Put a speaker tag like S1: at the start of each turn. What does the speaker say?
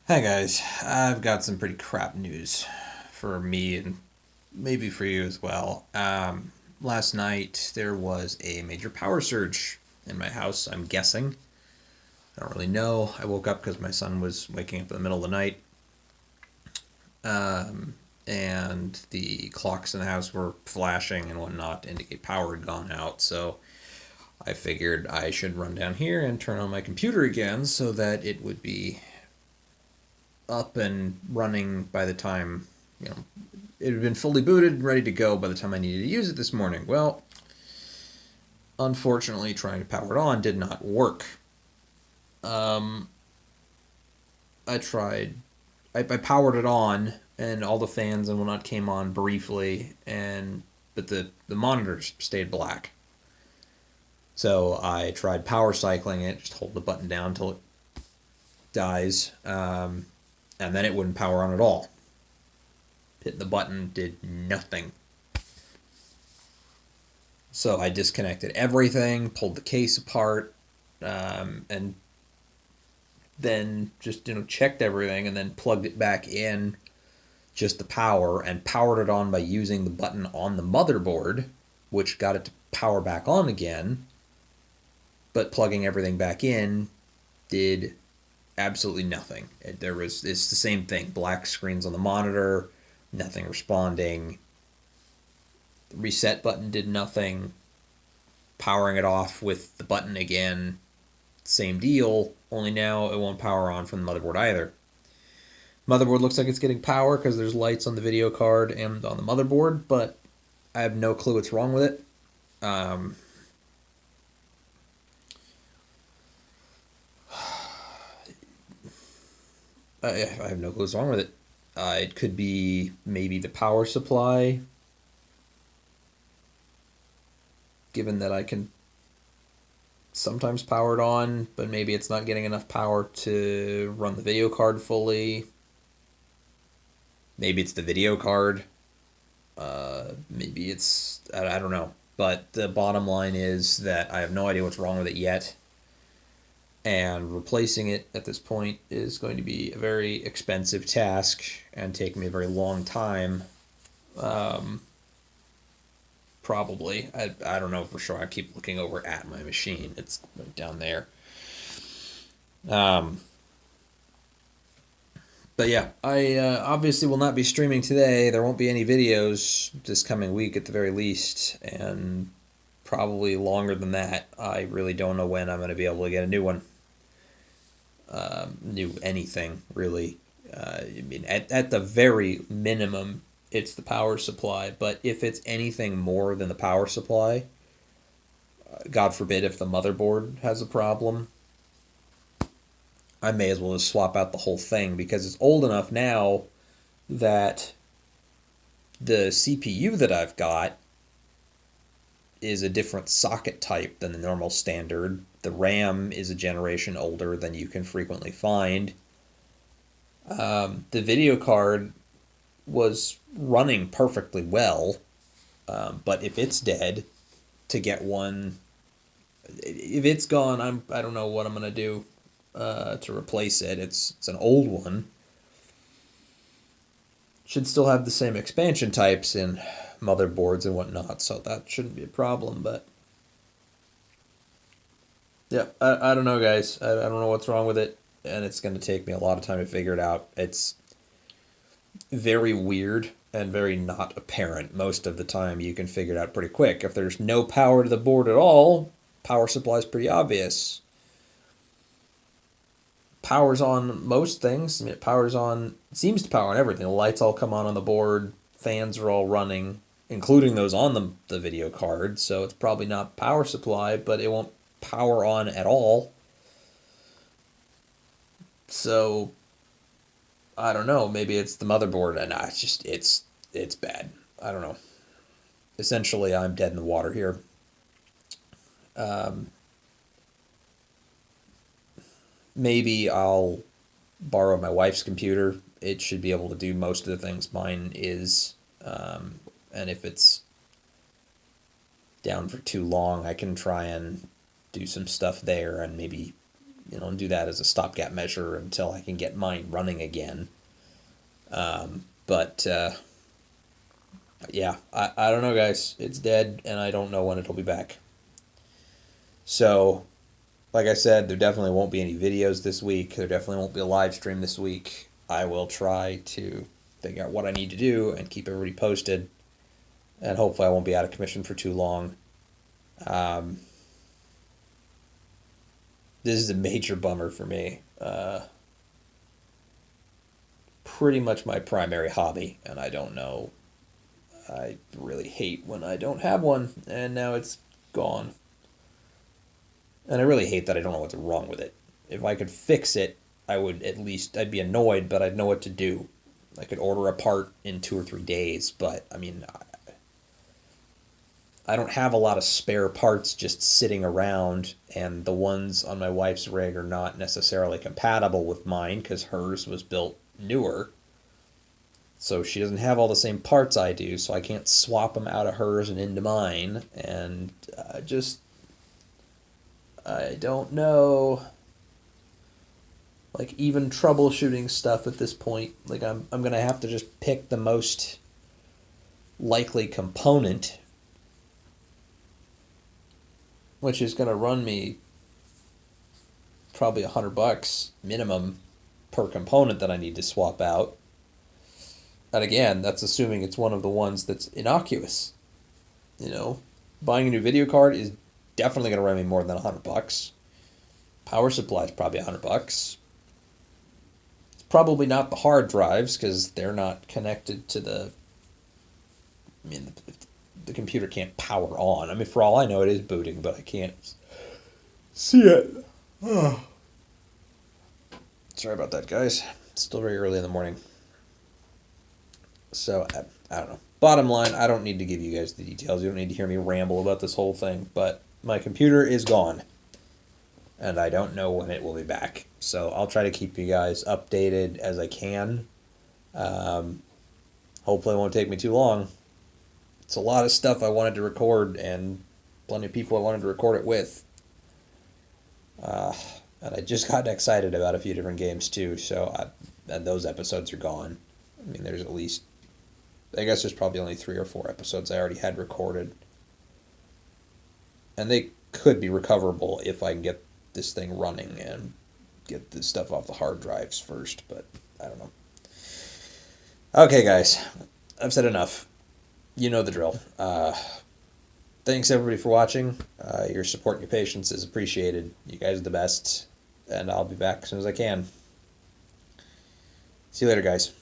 S1: Hi guys, I've got some pretty crap news for me and maybe for you as well. Last night there was a major power surge in my house, I'm guessing. I don't really know. I woke up because my son was waking up in the middle of the night, and the clocks in the house were flashing and whatnot to indicate power had gone out. So I figured I should run down here and turn on my computer again so that it would be up and running by the time, you know, it had been fully booted and ready to go by the time I needed to use it this morning. Well, unfortunately, trying to power it on did not work. Um, I tried, I powered it on, and all the fans and whatnot came on briefly, and but the monitors stayed black. So I tried power cycling it, just hold the button down until it dies, and then it wouldn't power on at all. Hitting the button did nothing. So I disconnected everything, pulled the case apart, and then just checked everything, and then plugged it back in, just the power, and powered it on by using the button on the motherboard, which got it to power back on again. But plugging everything back in did absolutely nothing. It's the same thing. Black screens on the monitor, nothing responding. The reset button did nothing. Powering it off with the button again, same deal, only now it won't power on from the motherboard either. Motherboard looks like it's getting power because there's lights on the video card and on the motherboard, but I have no clue what's wrong with it. Um, I have no clue what's wrong with it. It could be maybe the power supply, given that I can sometimes power it on, but maybe it's not getting enough power to run the video card fully. Maybe it's the video card. Maybe it's I don't know. But the bottom line is that I have no idea what's wrong with it yet, and replacing it at this point is going to be a very expensive task and take me a very long time. Um, Probably. I don't know for sure. I keep looking over at my machine. It's right down there. Um, but yeah, I obviously will not be streaming today. There won't be any videos this coming week at the very least, and probably longer than that. I really don't know when I'm going to be able to get a new one. New anything, really. I mean, at the very minimum, it's the power supply. But if it's anything more than the power supply, God forbid if the motherboard has a problem, I may as well just swap out the whole thing because it's old enough now that the CPU that I've got is a different socket type than the normal standard. The RAM is a generation older than you can frequently find. The video card was running perfectly well, but if it's dead, to get one, if it's gone, I don't know what I'm gonna do to replace it. It's an old one. Should still have the same expansion types in motherboards and whatnot, so that shouldn't be a problem. But yeah, I don't know, guys. I don't know what's wrong with it, and it's going to take me a lot of time to figure it out. It's very weird and very not apparent. Most of the time, you can figure it out pretty quick. If there's no power to the board at all, power supply is pretty obvious. Powers on most things. I mean, it powers on, it seems to power on everything. The lights all come on the board, fans are all running, including those on the video card. So it's probably not power supply, but it won't power on at all. So I don't know. Maybe it's the motherboard, and it's bad. I don't know. Essentially, I'm dead in the water here. Um, Maybe I'll borrow my wife's computer. It should be able to do most of the things mine is. And if it's down for too long, I can try and do some stuff there and maybe do that as a stopgap measure until I can get mine running again. But yeah, I don't know, guys. It's dead, and I don't know when it'll be back. So, like I said, there definitely won't be any videos this week. There definitely won't be a live stream this week. I will try to figure out what I need to do and keep everybody posted. And hopefully I won't be out of commission for too long. This is a major bummer for me. Pretty much my primary hobby, and I don't know. I really hate when I don't have one, and now it's gone. And I really hate that I don't know what's wrong with it. If I could fix it, I'd be annoyed, but I'd know what to do. I could order a part in 2 or 3 days, but I mean, I don't have a lot of spare parts just sitting around, and the ones on my wife's rig are not necessarily compatible with mine because hers was built newer. So she doesn't have all the same parts I do, so I can't swap them out of hers and into mine. And I don't know. Like, even troubleshooting stuff at this point, like, I'm going to have to just pick the most likely component, which is going to run me probably $100 minimum per component that I need to swap out. And again, that's assuming it's one of the ones that's innocuous. Buying a new video card is definitely going to run me more than $100. Power supply is probably $100. It's probably not the hard drives because they're not connected to the computer can't power on. I mean, for all I know, it is booting, but I can't see it. Sorry about that, guys. It's still very early in the morning. So, I don't know. Bottom line, I don't need to give you guys the details. You don't need to hear me ramble about this whole thing, but my computer is gone, and I don't know when it will be back. So I'll try to keep you guys updated as I can. Hopefully it won't take me too long. It's a lot of stuff I wanted to record, and plenty of people I wanted to record it with. And I just got excited about a few different games too, and those episodes are gone. I mean, there's probably only 3 or 4 episodes I already had recorded. And they could be recoverable if I can get this thing running and get this stuff off the hard drives first, but I don't know. Okay, guys, I've said enough. You know the drill. Thanks, everybody, for watching. Your support and your patience is appreciated. You guys are the best, and I'll be back as soon as I can. See you later, guys.